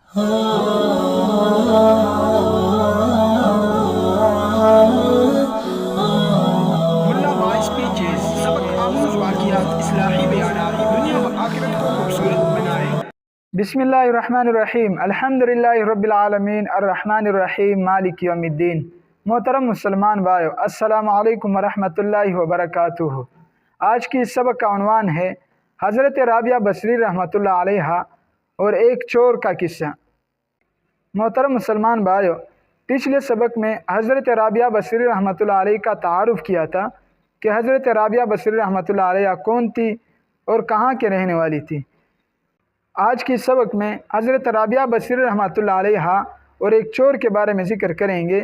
ملا بھائی اسپیچز سبق آموز واقعات اصلاحی بیانات دنیا و آخرت کو خوبصورت بنائے۔ بسم اللہ الرحمن الرحیم، الحمدللہ رب العالمین الرحمن الرحیم مالک یوم الدین۔ محترم مسلمان بھائیو، السلام علیکم ورحمۃ اللہ وبرکاتہ۔ آج کی اس سبق کا عنوان ہے حضرت رابعہ بصری رحمۃ اللہ علیہ اور ایک چور کا قصہ۔ محترم مسلمان بھائیو، پچھلے سبق میں حضرت رابعہ بصری رحمۃ اللہ علیہ کا تعارف کیا تھا کہ حضرت رابعہ بصری رحمۃ اللہ علیہ کون تھی اور کہاں کے رہنے والی تھی۔ آج کی سبق میں حضرت رابعہ بصری رحمۃ اللہ علیہ اور ایک چور کے بارے میں ذکر کریں گے۔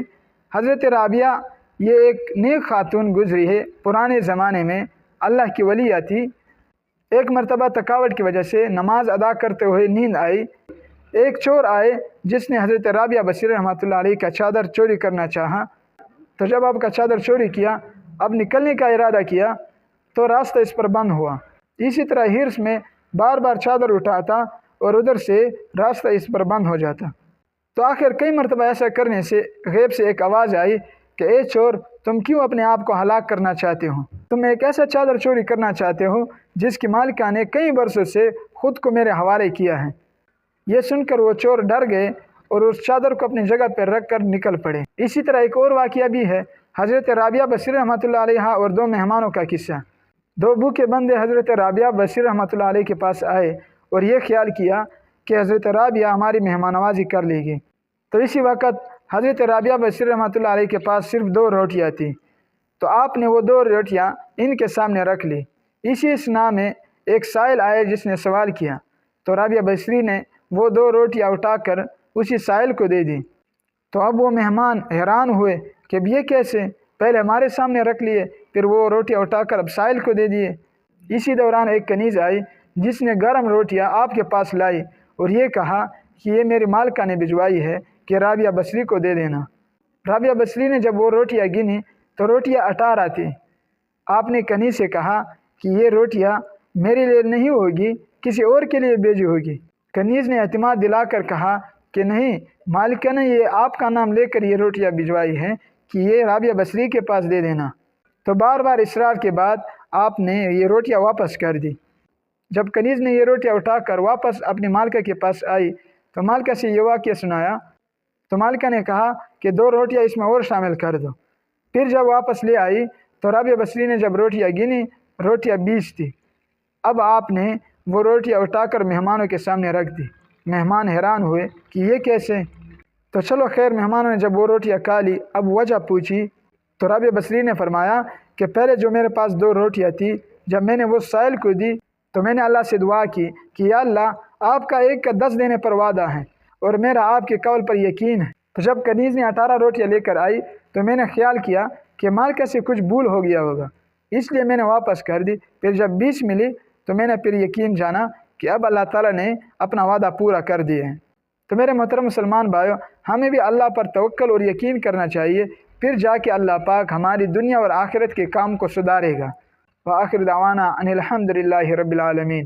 حضرت رابعہ یہ ایک نیک خاتون گزری ہے، پرانے زمانے میں اللہ کی ولیہ تھی۔ ایک مرتبہ تھکاوٹ کی وجہ سے نماز ادا کرتے ہوئے نیند آئی۔ ایک چور آئے جس نے حضرت رابعہ بصری رحمۃ اللہ علیہ کا چادر چوری کرنا چاہا۔ تو جب آپ کا چادر چوری کیا، اب نکلنے کا ارادہ کیا تو راستہ اس پر بند ہوا۔ اسی طرح ہرس میں بار بار چادر اٹھاتا اور ادھر سے راستہ اس پر بند ہو جاتا۔ تو آخر کئی مرتبہ ایسا کرنے سے غیب سے ایک آواز آئی کہ اے چور، تم کیوں اپنے آپ کو ہلاک کرنا چاہتے ہو؟ تم ایک ایسا چادر چوری کرنا چاہتے ہو جس کی مالکہ نے کئی برسوں سے خود کو میرے حوالے کیا ہے۔ یہ سن کر وہ چور ڈر گئے اور اس چادر کو اپنی جگہ پر رکھ کر نکل پڑے۔ اسی طرح ایک اور واقعہ بھی ہے، حضرت رابعہ بصری رحمۃ اللہ علیہ اور دو مہمانوں کا قصہ۔ دو بھوکے بندے حضرت رابعہ بصری رحمۃ اللہ علیہ کے پاس آئے اور یہ خیال کیا کہ حضرت رابعہ ہماری مہمان نوازی کر لے گی۔ تو اسی وقت حضرت رابعہ بصری رحمۃ اللہ علیہ کے پاس صرف 2 روٹیاں تھیں، تو آپ نے وہ 2 روٹیاں ان کے سامنے رکھ لی۔ اسی اثناء میں ایک سائل آئے جس نے سوال کیا، تو رابعہ بصری نے وہ 2 روٹیاں اٹھا کر اسی سائل کو دے دی۔ تو اب وہ مہمان حیران ہوئے کہ اب یہ کیسے، پہلے ہمارے سامنے رکھ لیے، پھر وہ روٹیاں اٹھا کر اب سائل کو دے دیے۔ اسی دوران ایک کنیز آئی جس نے گرم روٹیاں آپ کے پاس لائی اور یہ کہا کہ یہ میری مالکہ نے بھجوائی ہے کہ رابعہ بصری کو دے دینا۔ رابعہ بصری نے جب وہ روٹیاں گنی تو روٹیاں 18 تھیں۔ آپ نے کنیز سے کہا کہ یہ روٹیاں میرے لیے نہیں ہوگی، کسی اور کے لیے بھیجی ہوگی۔ کنیز نے اعتماد دلا کر کہا کہ نہیں، مالکہ نے یہ آپ کا نام لے کر یہ روٹیاں بھجوائی ہیں کہ یہ رابعہ بصری کے پاس دے دینا۔ تو بار بار اصرار کے بعد آپ نے یہ روٹیاں واپس کر دی۔ جب کنیز نے یہ روٹیاں اٹھا کر واپس اپنی مالکہ کے پاس آئی تو مالکہ سے یہ واقعہ سنایا، تو مالکہ نے کہا کہ 2 روٹیاں اس میں اور شامل کر دو۔ پھر جب واپس لے آئی تو رابعہ بصری نے جب روٹیاں گنی، روٹیاں 20 تھی۔ اب آپ نے وہ روٹیاں اٹھا کر مہمانوں کے سامنے رکھ دی۔ مہمان حیران ہوئے کہ یہ کیسے؟ تو چلو خیر، مہمانوں نے جب وہ روٹیاں کھا لی، اب وجہ پوچھی تو رابعہ بصری نے فرمایا کہ پہلے جو میرے پاس 2 روٹیاں تھی، جب میں نے وہ سائل کو دی تو میں نے اللہ سے دعا کی کہ یا اللہ، آپ کا 1 کا 10 دینے پر وعدہ ہے اور میرا آپ کے قول پر یقین ہے۔ تو جب کنیز نے 18 روٹیاں لے کر آئی تو میں نے خیال کیا کہ مالکہ سے کچھ بھول ہو گیا ہوگا، اس لیے میں نے واپس کر دی۔ پھر جب 20 ملی تو میں نے پھر یقین جانا کہ اب اللہ تعالیٰ نے اپنا وعدہ پورا کر دیے ہیں۔ تو میرے محترم مسلمان بھائیو، ہمیں بھی اللہ پر توکل اور یقین کرنا چاہیے، پھر جا کے اللہ پاک ہماری دنیا اور آخرت کے کام کو سدھارے گا۔ وآخر دعوانا ان الحمدللہ رب العالمین۔